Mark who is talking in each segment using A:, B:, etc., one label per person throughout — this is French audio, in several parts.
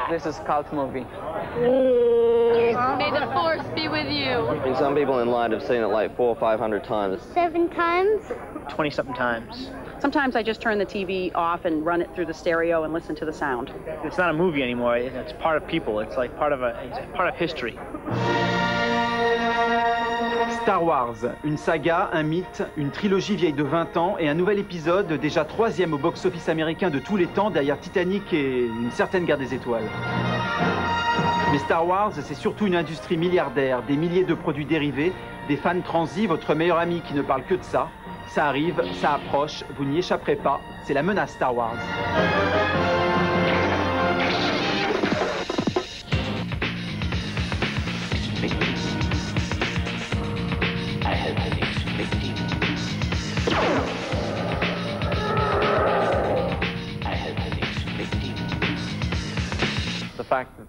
A: This is cult movie.
B: May the force be with you.
C: And some people in line have seen it like 400 or 500 times.
D: 7 times?
E: 20-something times.
F: Sometimes I just turn the TV off and run it through the stereo and listen to the sound.
E: It's not a movie anymore. It's part of people. It's like part of history.
G: Star Wars, une saga, un mythe, une trilogie vieille de 20 ans et un nouvel épisode, déjà 3e au box-office américain de tous les temps, derrière Titanic et une certaine guerre des étoiles. Mais Star Wars, c'est surtout une industrie milliardaire, des milliers de produits dérivés, des fans transis, votre meilleur ami qui ne parle que de ça. Ça arrive, ça approche, vous n'y échapperez pas, c'est la menace Star Wars.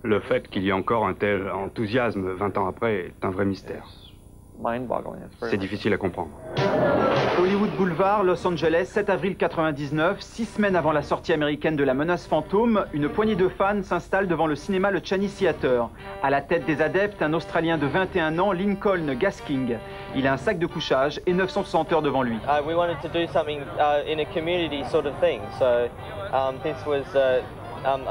H: Le fait qu'il y ait encore un tel enthousiasme 20 ans après est un vrai mystère. C'est difficile à comprendre.
G: Hollywood Boulevard, Los Angeles, 7 avril 99, 6 semaines avant la sortie américaine de La Menace Fantôme, une poignée de fans s'installe devant le cinéma Le Chinese Theatre. À la tête des adeptes, un Australien de 21 ans, Lincoln Gasking. Il a un sac de couchage et 960 heures devant lui.
C: We wanted to do something in a community sort of thing, so this was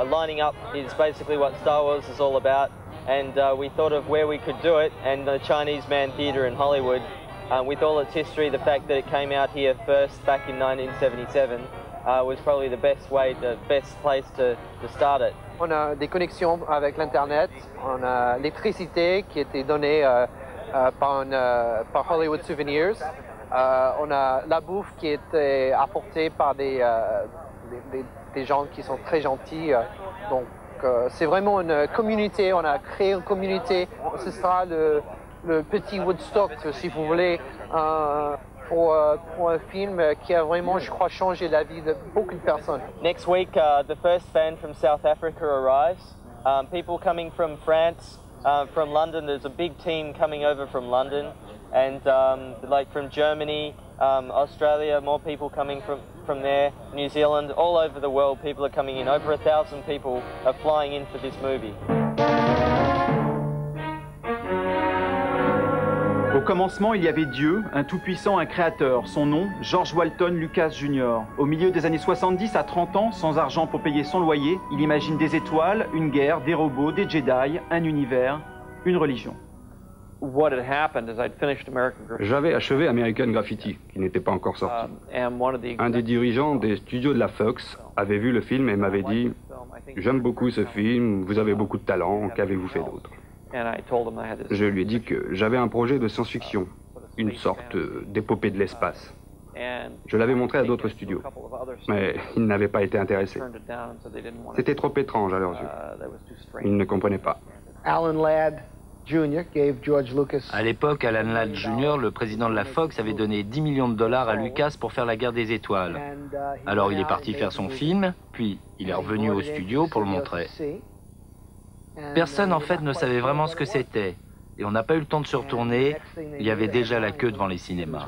C: lining up is basically what Star Wars is all about, and we thought of where we could do it, and the Chinese Man Theatre in Hollywood, with all its history, the fact that it came out here first back in 1977 was probably the best place to start it.
I: On a des connexions avec l'Internet, on a l'électricité qui était donnée par Hollywood Souvenirs, on a la bouffe qui était apportée par des gens qui sont très gentils. Donc c'est vraiment une communauté, on a créé une communauté. Ce sera le petit Woodstock, si vous voulez, pour un film qui a vraiment, je crois, changé la vie de beaucoup de personnes.
C: Next week, the first fan from South Africa arrives. People coming from France, from London. There's a big team coming over from London, and like from Germany, Australia, more people coming from there, New Zealand, all over the world, people are coming in. Over 1,000 people are flying in for this movie.
G: Au commencement, il y avait Dieu, un tout-puissant, un créateur. Son nom, George Walton Lucas Jr. Au milieu des années 70, à 30 ans, sans argent pour payer son loyer, il imagine des étoiles, une guerre, des robots, des Jedi, un univers, une religion.
H: J'avais achevé American Graffiti, qui n'était pas encore sorti. Un des dirigeants des studios de la Fox avait vu le film et m'avait dit « J'aime beaucoup ce film, vous avez beaucoup de talent, qu'avez-vous fait d'autre ?» Je lui ai dit que j'avais un projet de science-fiction, une sorte d'épopée de l'espace. Je l'avais montré à d'autres studios, mais ils n'avaient pas été intéressés. C'était trop étrange à leurs yeux. Ils ne comprenaient pas.
I: Alan Ladd Jr. gave George Lucas.
J: À l'époque, Alan Ladd Jr., le président de la Fox, avait donné 10 millions de dollars à Lucas pour faire la guerre des étoiles. Alors il est parti faire son film, puis il est revenu au studio pour le montrer. Personne en fait ne savait vraiment ce que c'était, et on n'a pas eu le temps de se retourner, il y avait déjà la queue devant les cinémas.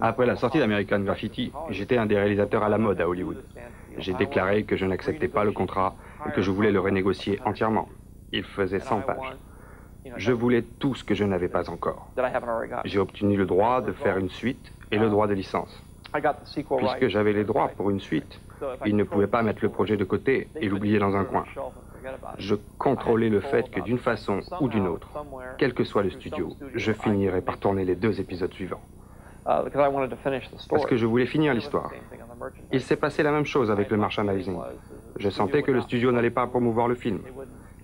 H: Après la sortie d'American Graffiti, j'étais un des réalisateurs à la mode à Hollywood. J'ai déclaré que je n'acceptais pas le contrat et que je voulais le renégocier entièrement. Il faisait 100 pages. Je voulais tout ce que je n'avais pas encore. J'ai obtenu le droit de faire une suite et le droit de licence. Puisque j'avais les droits pour une suite, ils ne pouvaient pas mettre le projet de côté et l'oublier dans un coin. Je contrôlais le fait que d'une façon ou d'une autre, quel que soit le studio, je finirais par tourner les 2 épisodes suivants. Parce que je voulais finir l'histoire. Il s'est passé la même chose avec le merchandising. Je sentais que le studio n'allait pas promouvoir le film,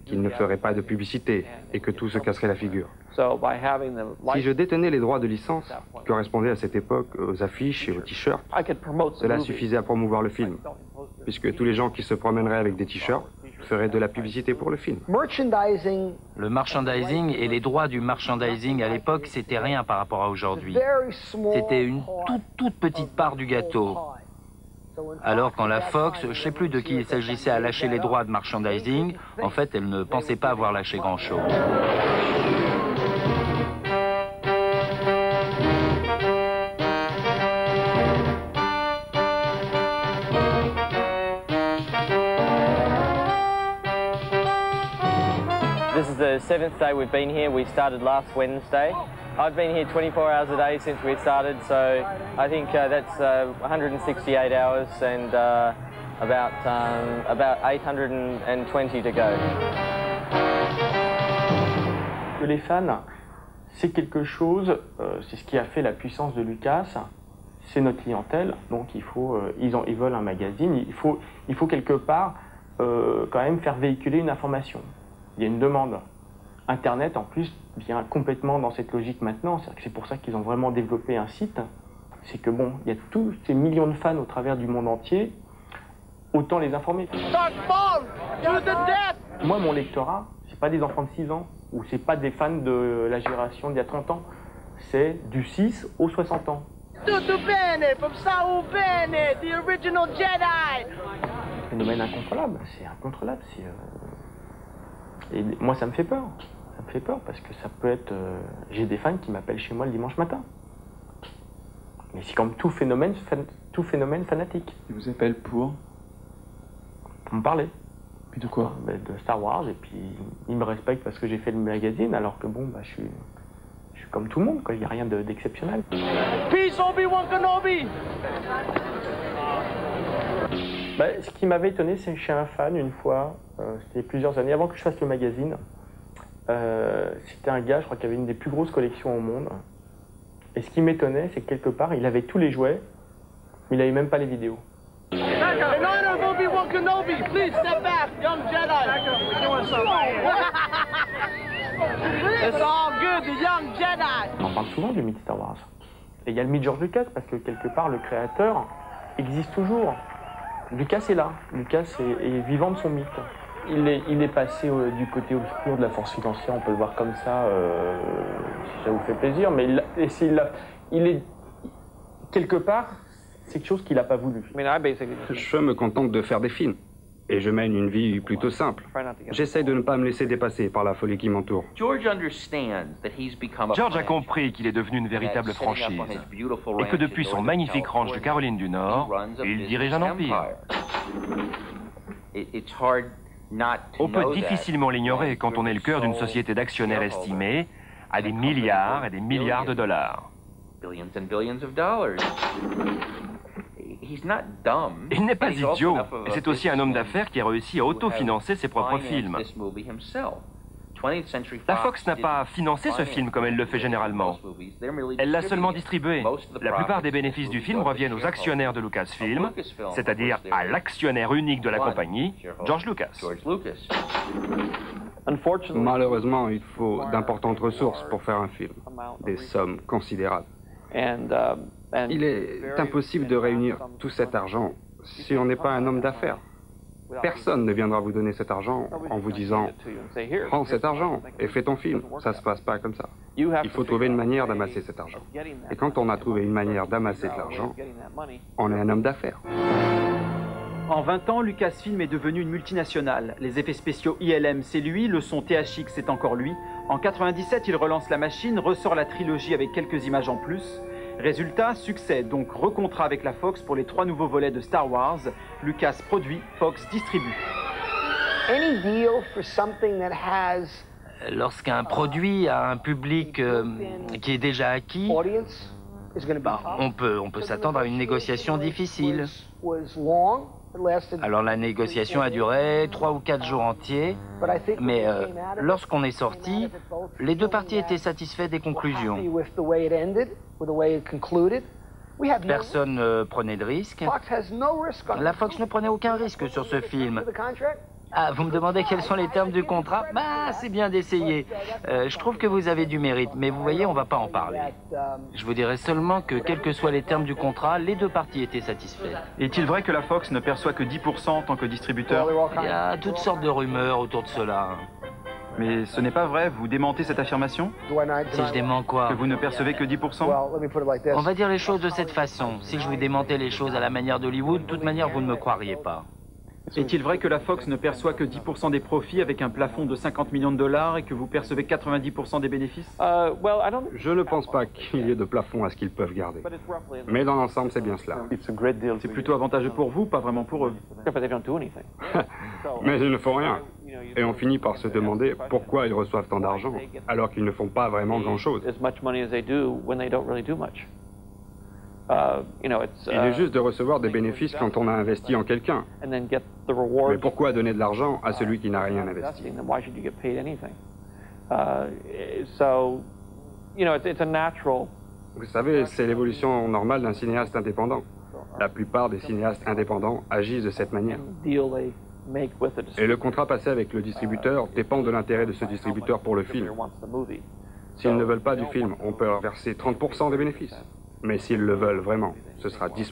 H: qu'il ne ferait pas de publicité et que tout se casserait la figure. Si je détenais les droits de licence, qui correspondaient à cette époque aux affiches et aux t-shirts, cela suffisait à promouvoir le film, puisque tous les gens qui se promèneraient avec des t-shirts feraient de la publicité pour le film.
J: Le merchandising et les droits du merchandising à l'époque, c'était rien par rapport à aujourd'hui. C'était une toute petite part du gâteau. Alors quand la Fox, je ne sais plus de qui il s'agissait, à lâcher les droits de merchandising, en fait, elle ne pensait pas avoir lâché grand-chose.
C: the 7th day we've been here. We started last Wednesday. I've been here 24 hours a day since we started, so I think that's 168 hours and about 820 to go.
B: Les fans, c'est quelque chose, c'est ce qui a fait la puissance de Lucas, c'est notre clientèle, donc ils veulent un magazine, il faut quelque part quand même faire véhiculer une information. Il y a une demande. Internet, en plus, vient complètement dans cette logique maintenant, c'est pour ça qu'ils ont vraiment développé un site, c'est que bon, il y a tous ces millions de fans au travers du monde entier, autant les informer. Moi, mon lectorat, c'est pas des enfants de 6 ans, ou c'est pas des fans de la génération d'il y a 30 ans, c'est du 6 aux 60 ans. Phénomène incontrôlable, c'est incontrôlable. Et moi, ça me fait peur. Ça me fait peur parce que ça peut être... J'ai des fans qui m'appellent chez moi le dimanche matin. Mais c'est comme tout phénomène fanatique.
D: Ils vous appellent pour
B: me parler.
D: Puis de quoi?
B: De Star Wars, et puis ils me respectent parce que j'ai fait le magazine, alors que bon, je suis comme tout le monde, quoi. Il n'y a rien d'exceptionnel.
K: Peace, Obi-Wan Kenobi!
B: Ce qui m'avait étonné, c'est que chez un fan, une fois, c'était plusieurs années avant que je fasse le magazine, c'était un gars, je crois, qui avait une des plus grosses collections au monde. Et ce qui m'étonnait, c'est que quelque part, il avait tous les jouets, mais il n'avait même pas les vidéos.
K: In honor of Obi-Wan Kenobi, please step back, young Jedi. It's all good, the young Jedi.
B: On parle souvent du mythe Star Wars. Et il y a le mythe George Lucas, parce que quelque part, le créateur existe toujours. Lucas est là. Lucas est vivant de son mythe. Il est passé du côté obscur de la force financière, on peut le voir comme ça, si ça vous fait plaisir, mais il est quelque part, c'est quelque chose qu'il n'a pas voulu.
H: Je me contente de faire des films. Et je mène une vie plutôt simple. J'essaie de ne pas me laisser dépasser par la folie qui m'entoure.
L: George a compris qu'il est devenu une véritable franchise et que depuis son magnifique ranch de Caroline du Nord, il dirige un empire. On peut difficilement l'ignorer quand on est le cœur d'une société d'actionnaires estimés à des milliards et des milliards de dollars. Il n'est pas idiot, et c'est aussi un homme d'affaires qui a réussi à autofinancer ses propres films. La Fox n'a pas financé ce film comme elle le fait généralement. Elle l'a seulement distribué. La plupart des bénéfices du film reviennent aux actionnaires de Lucasfilm, c'est-à-dire à l'actionnaire unique de la compagnie, George Lucas.
H: Malheureusement, il faut d'importantes ressources pour faire un film, des sommes considérables. Il est impossible de réunir tout cet argent si on n'est pas un homme d'affaires. Personne ne viendra vous donner cet argent en vous disant « Prends cet argent et fais ton film ». Ça ne se passe pas comme ça. Il faut trouver une manière d'amasser cet argent. Et quand on a trouvé une manière d'amasser de l'argent, on est un homme d'affaires.
G: En 20 ans, Lucasfilm est devenu une multinationale. Les effets spéciaux ILM, c'est lui. Le son THX, c'est encore lui. En 97, il relance la machine, ressort la trilogie avec quelques images en plus. Résultat, succès, donc recontrat avec la Fox pour les 3 nouveaux volets de Star Wars. Lucas produit, Fox distribue.
J: Lorsqu'un produit a un public qui est déjà acquis, on peut s'attendre à une négociation difficile. Alors la négociation a duré 3 ou 4 jours entiers, mais lorsqu'on est sorti, les deux parties étaient satisfaits des conclusions. Personne ne prenait de risque. La Fox ne prenait aucun risque sur ce film. Ah, vous me demandez quels sont les termes du contrat? Bah, c'est bien d'essayer. Je trouve que vous avez du mérite, mais vous voyez, on va pas en parler. Je vous dirais seulement que, quels que soient les termes du contrat, les deux parties étaient satisfaites.
D: Est-il vrai que la Fox ne perçoit que 10% en tant que distributeur?
J: Il y a toutes sortes de rumeurs autour de cela.
D: Mais ce n'est pas vrai, vous démentez cette affirmation?
J: Si je dément quoi?
D: Que vous ne percevez que 10%?
J: On va dire les choses de cette façon. Si je vous démentais les choses à la manière d'Hollywood, de toute manière, vous ne me croiriez pas.
D: Est-il vrai que la Fox ne perçoit que 10% des profits avec un plafond de 50 millions de dollars et que vous percevez 90% des bénéfices?
H: Je ne pense pas qu'il y ait de plafond à ce qu'ils peuvent garder. Mais dans l'ensemble, c'est bien cela.
D: C'est plutôt avantageux pour vous, pas vraiment pour eux.
H: Mais ils ne font rien. Et on finit par se demander pourquoi ils reçoivent tant d'argent, alors qu'ils ne font pas vraiment grand-chose. Il est juste de recevoir des bénéfices quand on a investi en quelqu'un. Mais pourquoi donner de l'argent à celui qui n'a rien investi? Vous savez, c'est l'évolution normale d'un cinéaste indépendant. La plupart des cinéastes indépendants agissent de cette manière. Et le contrat passé avec le distributeur dépend de l'intérêt de ce distributeur pour le film. S'ils ne veulent pas du film, on peut leur verser 30% des bénéfices. Mais s'ils le veulent vraiment, ce sera 10%.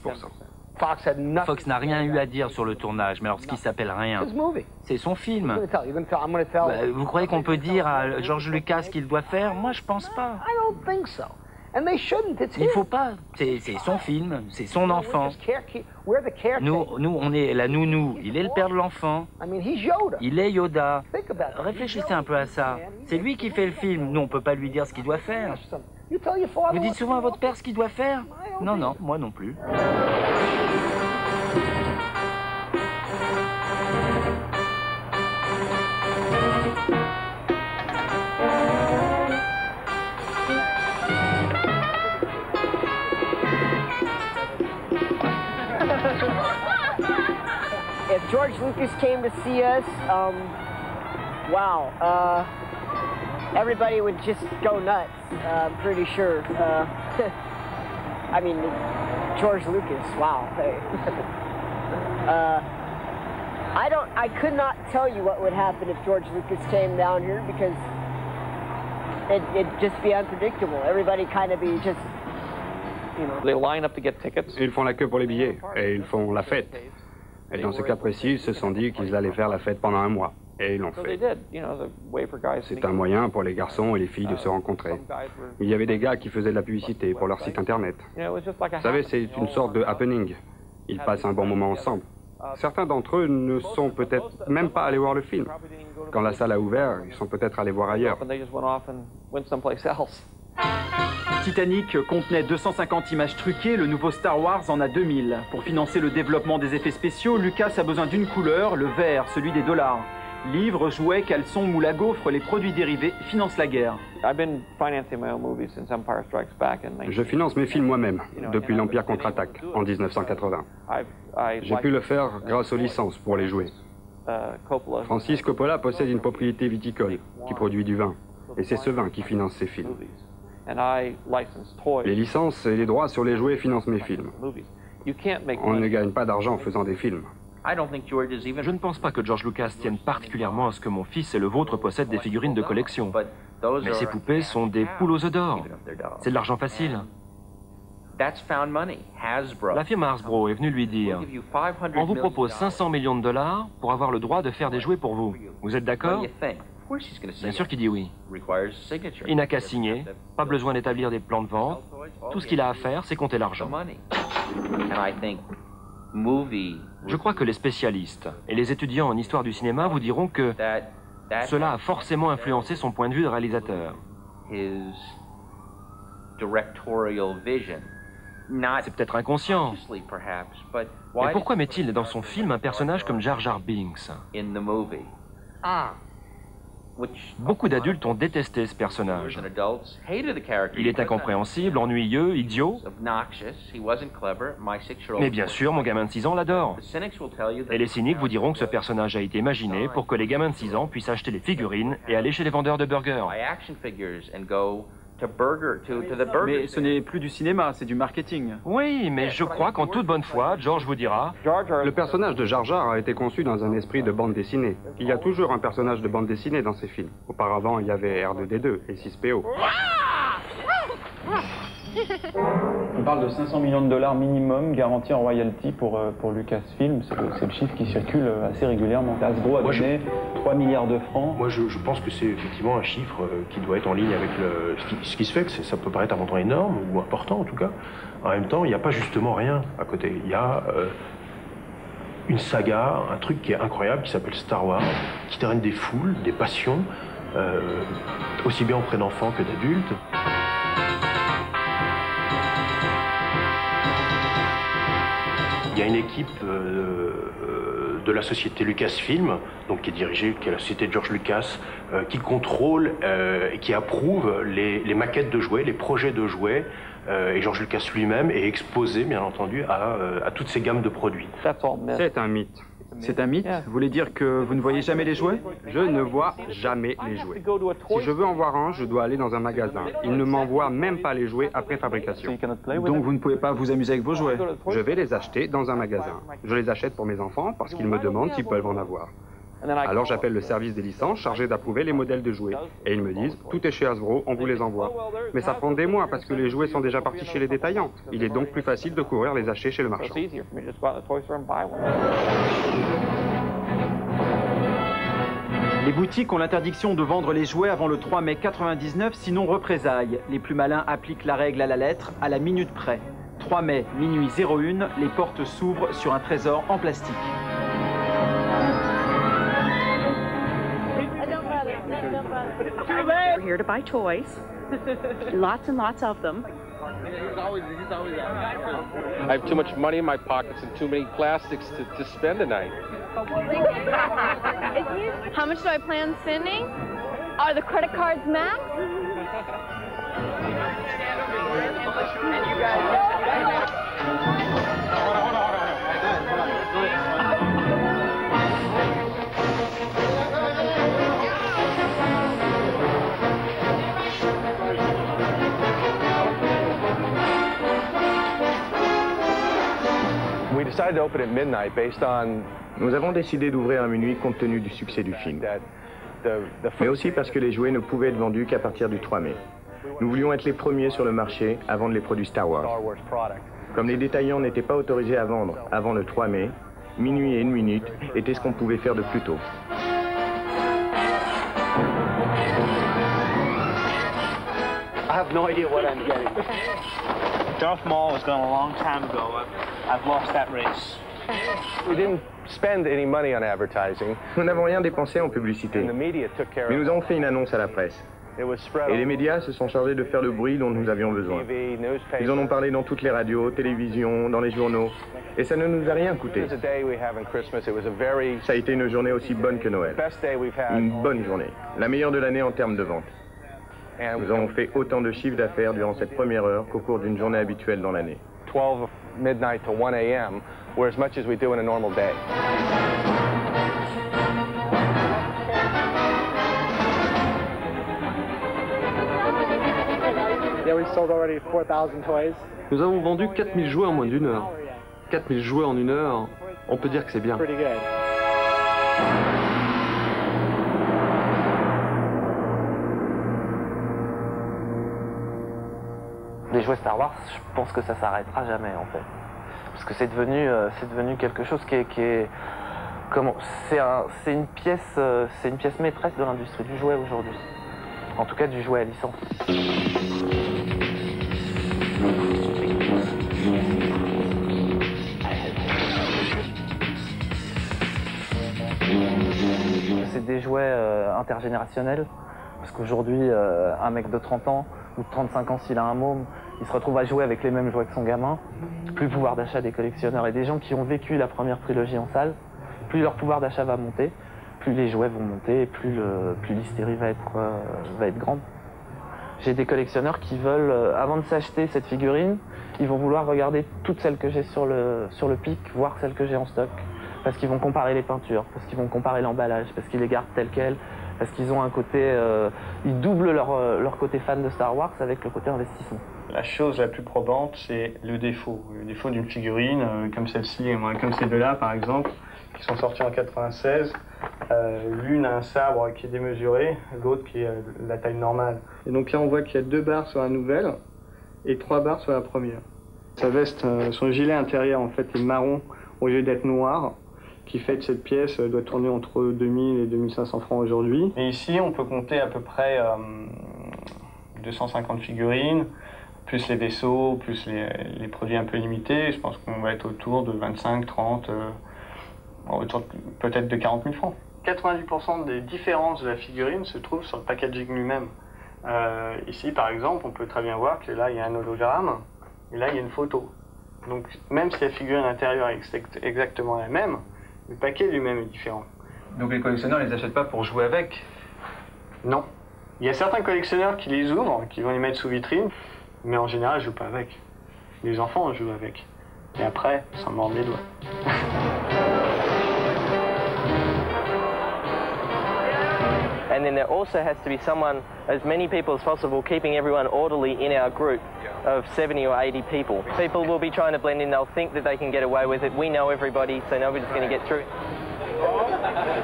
J: Fox n'a rien eu à dire sur le tournage, mais alors ce qui s'appelle rien, c'est son film. Vous croyez qu'on peut dire à George Lucas ce qu'il doit faire? Moi, je pense pas. Il faut pas. C'est son film, c'est son enfant. Nous, on est la nounou. Il est le père de l'enfant. Il est Yoda. Réfléchissez un peu à ça. C'est lui qui fait le film. Nous, on peut pas lui dire ce qu'il doit faire. Vous dites souvent à votre père ce qu'il doit faire? Non, non, moi non plus.
M: If George Lucas came to see us, wow, everybody would just go nuts, I'm pretty sure. I mean, George Lucas, wow. I could not tell you what would happen if George Lucas came down here because it'd just be unpredictable. Everybody kind of be just, you know.
A: They line up to get tickets.
H: Ils font la queue pour les billets et ils font la fête. Et dans ce cas précis, ils se sont dit qu'ils allaient faire la fête pendant un mois. Et ils l'ont fait. C'est un moyen pour les garçons et les filles de se rencontrer. Il y avait des gars qui faisaient de la publicité pour leur site internet. Vous savez, c'est une sorte de happening. Ils passent un bon moment ensemble. Certains d'entre eux ne sont peut-être même pas allés voir le film. Quand la salle a ouvert, ils sont peut-être allés voir ailleurs.
G: Titanic contenait 250 images truquées, le nouveau Star Wars en a 2000. Pour financer le développement des effets spéciaux, Lucas a besoin d'une couleur, le vert, celui des dollars. Livres, jouets, caleçons, moules à gaufres, les produits dérivés financent la guerre.
H: Je finance mes films moi-même, depuis l'Empire contre-attaque, en 1980. J'ai pu le faire grâce aux licences pour les jouets. Francis Coppola possède une propriété viticole qui produit du vin, et c'est ce vin qui finance ses films. Les licences et les droits sur les jouets financent mes films. On ne gagne pas d'argent en faisant des films.
L: Je ne pense pas que George Lucas tienne particulièrement à ce que mon fils et le vôtre possèdent des figurines de collection. Mais ces poupées sont des poules aux œufs d'or. C'est de l'argent facile. La firme Hasbro est venue lui dire « On vous propose 500 millions de dollars pour avoir le droit de faire des jouets pour vous. Vous êtes d'accord ?» Bien sûr qu'il dit oui. Il n'a qu'à signer, pas besoin d'établir des plans de vente. Tout ce qu'il a à faire, c'est compter l'argent. Je crois que les spécialistes et les étudiants en histoire du cinéma vous diront que cela a forcément influencé son point de vue de réalisateur. C'est peut-être inconscient. Mais pourquoi met-il dans son film un personnage comme Jar Jar Binks? Beaucoup d'adultes ont détesté ce personnage. Il est incompréhensible, ennuyeux, idiot. Mais bien sûr, mon gamin de 6 ans l'adore. Et les cyniques vous diront que ce personnage a été imaginé pour que les gamins de 6 ans puissent acheter des figurines et aller chez les vendeurs de burgers.
G: Mais ce n'est plus du cinéma, c'est du marketing.
L: Oui, mais je crois qu'en toute bonne foi, George vous dira...
H: Le personnage de Jar Jar a été conçu dans un esprit de bande dessinée. Il y a toujours un personnage de bande dessinée dans ces films. Auparavant, il y avait R2-D2 et 6PO.
B: On parle de 500 millions de dollars minimum garantis en royalty pour Lucasfilm. C'est le chiffre qui circule assez régulièrement. Hasbro a donné 3 milliards de francs.
N: Moi, je pense que c'est effectivement un chiffre qui doit être en ligne avec ce qui se fait, que ça peut paraître un montant énorme, ou important en tout cas. En même temps, il n'y a pas justement rien à côté. Il y a une saga, un truc qui est incroyable, qui s'appelle Star Wars, qui draine des foules, des passions, aussi bien auprès d'enfants que d'adultes. Il y a une équipe de de la société Lucasfilm, donc qui est la société de George Lucas, qui contrôle et qui approuve les maquettes de jouets, les projets de jouets, et George Lucas lui-même est exposé, bien entendu, à toutes ces gammes de produits.
H: C'est un mythe.
G: C'est un mythe? Vous voulez dire que vous ne voyez jamais les jouets?
H: Je ne vois jamais les jouets. Si je veux en voir un, je dois aller dans un magasin. Ils ne m'envoient même pas les jouets après fabrication.
G: Donc vous ne pouvez pas vous amuser avec vos jouets?
H: Je vais les acheter dans un magasin. Je les achète pour mes enfants parce qu'ils me demandent s'ils peuvent en avoir. Alors j'appelle le service des licences chargé d'approuver les modèles de jouets. Et ils me disent, tout est chez Hasbro, on vous les envoie. Mais ça prend des mois parce que les jouets sont déjà partis chez les détaillants. Il est donc plus facile de courir les acheter chez le marchand.
G: Les boutiques ont l'interdiction de vendre les jouets avant le 3 mai 99, sinon représailles. Les plus malins appliquent la règle à la lettre, à la minute près. 3 mai, minuit 01, les portes s'ouvrent sur un trésor en plastique.
F: We're here to buy toys. Lots and lots of them.
O: I have too much money in my pockets and too many plastics to spend tonight.
P: How much do I plan spending? Are the credit cards max?
Q: Nous avons décidé d'ouvrir à minuit compte tenu du succès du film, mais aussi parce que les jouets ne pouvaient être vendus qu'à partir du 3 mai. Nous voulions être les premiers sur le marché à vendre les produits Star Wars. Comme les détaillants n'étaient pas autorisés à vendre avant le 3 mai, minuit et 1 minute était ce qu'on pouvait faire de plus tôt.
E: I have no idea what I'm getting. Darth Maul was gone a long time ago. I've lost that race.
Q: We didn't spend any money on advertising. Nous n'avons rien dépensé en publicité, mais nous avons fait une annonce à la presse. Et les médias se sont chargés de faire le bruit dont nous avions besoin. Ils en ont parlé dans toutes les radios, télévisions, dans les journaux, et ça ne nous a rien coûté. Ça a été une journée aussi bonne que Noël. Une bonne journée, la meilleure de l'année en termes de vente. Nous avons fait autant de chiffres d'affaires durant cette première heure qu'au cours d'une journée habituelle dans l'année.
R: 12 midnight to 1 a.m. were as much as we do in a normal day.
E: Yeah, we sold already 4,000 toys.
S: Nous avons vendu 4000 jouets en moins d'une heure. 4000 jouets en une heure, on peut dire que c'est bien.
E: Pretty good.
C: Les jouets Star Wars, je pense que ça s'arrêtera jamais en fait, parce que c'est devenu quelque chose qui est comment, c'est une pièce maîtresse de l'industrie du jouet aujourd'hui, en tout cas du jouet à licence. C'est des jouets intergénérationnels, parce qu'aujourd'hui un mec de 30 ans ou de 35 ans s'il a un môme, il se retrouve à jouer avec les mêmes jouets que son gamin. Plus le pouvoir d'achat des collectionneurs et des gens qui ont vécu la première trilogie en salle, plus leur pouvoir d'achat va monter, plus les jouets vont monter et plus l'hystérie va être grande. J'ai des collectionneurs qui veulent, avant de s'acheter cette figurine, ils vont vouloir regarder toutes celles que j'ai sur le pic, voir celles que j'ai en stock. Parce qu'ils vont comparer les peintures, parce qu'ils vont comparer l'emballage, parce qu'ils les gardent telles quelles, parce qu'ils ont un côté... ils doublent leur côté fan de Star Wars avec le côté investissement.
B: La chose la plus probante, c'est le défaut. Le défaut d'une figurine, comme celle-ci, comme ces deux-là par exemple, qui sont sortis en 96. L'une a un sabre qui est démesuré, l'autre qui est la taille normale. Et donc là on voit qu'il y a 2 barres sur la nouvelle et 3 barres sur la première. Sa veste, son gilet intérieur en fait est marron au lieu d'être noir, qui fait que cette pièce doit tourner entre 2000 et 2500 francs aujourd'hui. Et ici on peut compter à peu près 250 figurines, plus les vaisseaux, plus les produits un peu limités. Je pense qu'on va être autour de 25, 30, autour peut-être de 40 000 francs. 90% des différences de la figurine se trouvent sur le packaging lui-même. Ici, par exemple, on peut très bien voir que là, il y a un hologramme, et là, il y a une photo. Donc, même si la figurine intérieure est exactement la même, Le paquet lui-même est différent.
D: Donc les collectionneurs ne les achètent pas pour jouer avec?
B: Non. Il y a certains collectionneurs qui les ouvrent, qui vont les mettre sous vitrine, mais en général, ils jouent pas avec. Les enfants jouent avec. Et après, ils s'en mordent les doigts.
C: And then there also has to be someone, as many people as possible, keeping everyone orderly in our group of 70 or 80 people. People will be trying to blend in, they'll think that they can get away with it. We know everybody, so nobody's going to get through.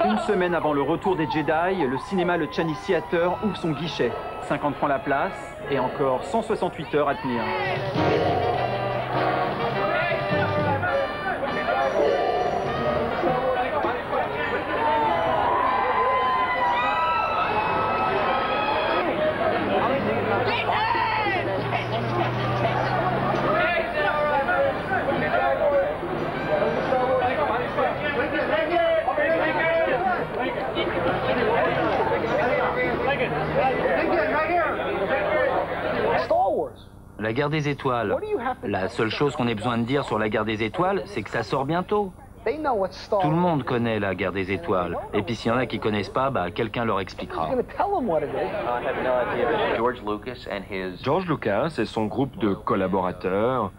G: Une semaine avant le retour des Jedi, le cinéma Le Chani Theater ouvre son guichet. 50 francs la place et encore 168 heures à tenir.
J: La guerre des étoiles. La seule chose qu'on ait besoin de dire sur la guerre des étoiles, c'est que ça sort bientôt. Tout le monde connaît la guerre des étoiles. Et puis s'il y en a qui connaissent pas, bah, quelqu'un leur expliquera.
L: George Lucas et son groupe de collaborateurs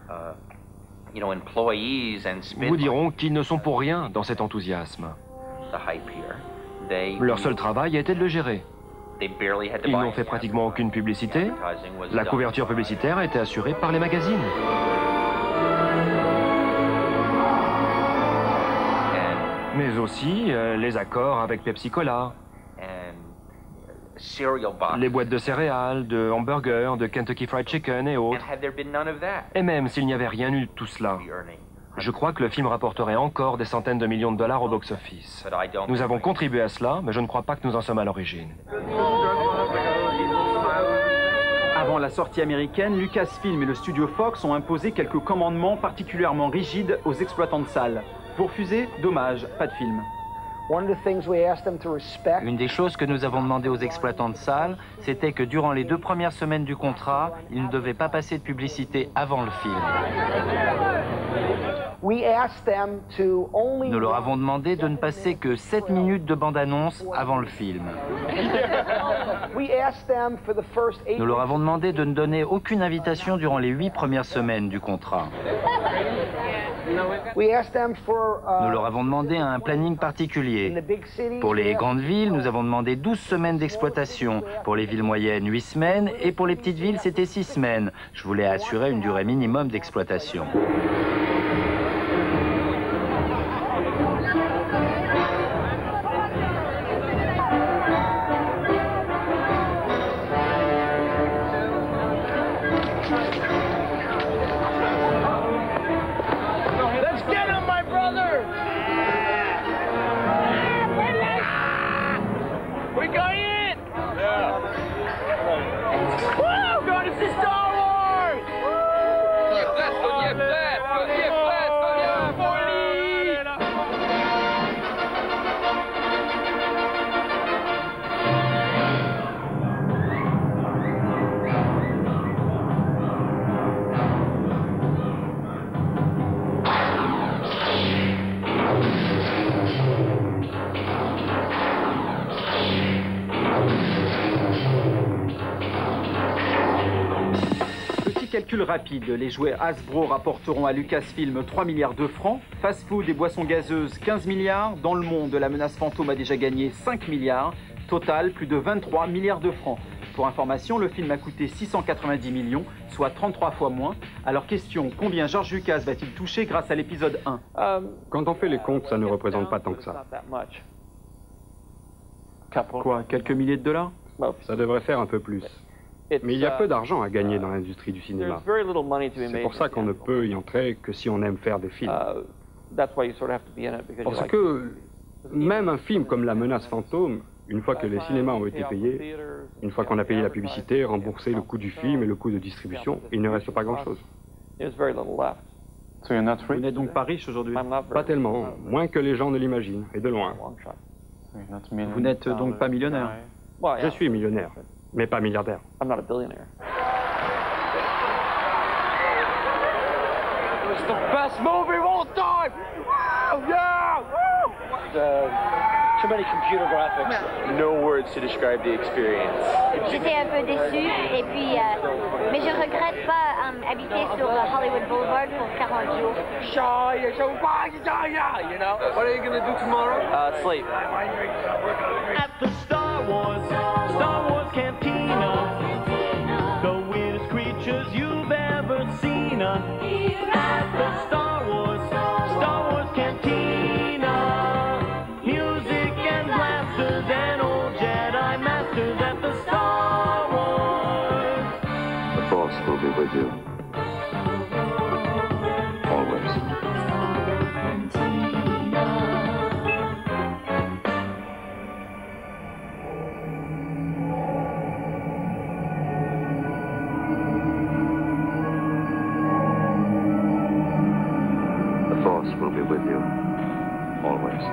L: vous diront qu'ils ne sont pour rien dans cet enthousiasme. Leur seul travail était de le gérer. Ils n'ont fait pratiquement aucune publicité. La couverture publicitaire a été assurée par les magazines. Mais aussi les accords avec Pepsi Cola, les boîtes de céréales, de hamburgers, de Kentucky Fried Chicken et autres. Et même s'il n'y avait rien eu de tout cela, je crois que le film rapporterait encore des centaines de millions de dollars au box-office. Nous avons contribué à cela, mais je ne crois pas que nous en sommes à l'origine.
G: Avant la sortie américaine, Lucasfilm et le studio Fox ont imposé quelques commandements particulièrement rigides aux exploitants de salles. Vous refusez? Dommage, pas de film.
J: Une des choses que nous avons demandé aux exploitants de salles, c'était que durant les 2 premières semaines du contrat, ils ne devaient pas passer de publicité avant le film. Nous leur avons demandé de ne passer que 7 minutes de bande-annonce avant le film. Nous leur avons demandé de ne donner aucune invitation durant les 8 premières semaines du contrat. Nous leur avons demandé un planning particulier. Pour les grandes villes, nous avons demandé 12 semaines d'exploitation. Pour les villes moyennes, 8 semaines. Et pour les petites villes, c'était 6 semaines. Je voulais assurer une durée minimum d'exploitation.
G: Calcul rapide, les jouets Hasbro rapporteront à Lucasfilm 3 milliards de francs, fast-food et boissons gazeuses 15 milliards, dans le monde la menace fantôme a déjà gagné 5 milliards, total plus de 23 milliards de francs. Pour information, le film a coûté 690 millions, soit 33 fois moins. Alors question, combien George Lucas va-t-il toucher grâce à l'épisode 1?
H: Quand on fait les comptes, ça ne représente pas tant que ça.
G: Quoi, quelques milliers de dollars?
H: Ça devrait faire un peu plus. Mais il y a peu d'argent à gagner dans l'industrie du cinéma. C'est pour ça qu'on ne peut y entrer que si on aime faire des films. Parce que même un film comme La Menace Fantôme, une fois que les cinémas ont été payés, une fois qu'on a payé la publicité, remboursé le coût du film et le coût de distribution, il ne reste pas grand-chose.
G: Vous n'êtes donc pas riche aujourd'hui?
H: Pas tellement, moins que les gens ne l'imaginent, et de loin.
G: Vous n'êtes donc pas millionnaire?
H: Je suis millionnaire, mais pas milliardaire.
K: It's the best movie of all time! Woo! Yeah! Woo!
E: too many computer graphics. No words to describe the experience.
T: J'étais un peu déçue et puis, mais je regrette pas habiter sur Hollywood Boulevard pour 40 jours.
K: You know, what are you gonna do tomorrow?
C: Sleep.
K: At the Star Wars Cantina, the weirdest creatures you've ever seen. At the Star Wars Cantina, music and blasters and old Jedi masters at the Star Wars.
U: The Force will be with you. Always. The Force will be with you, always.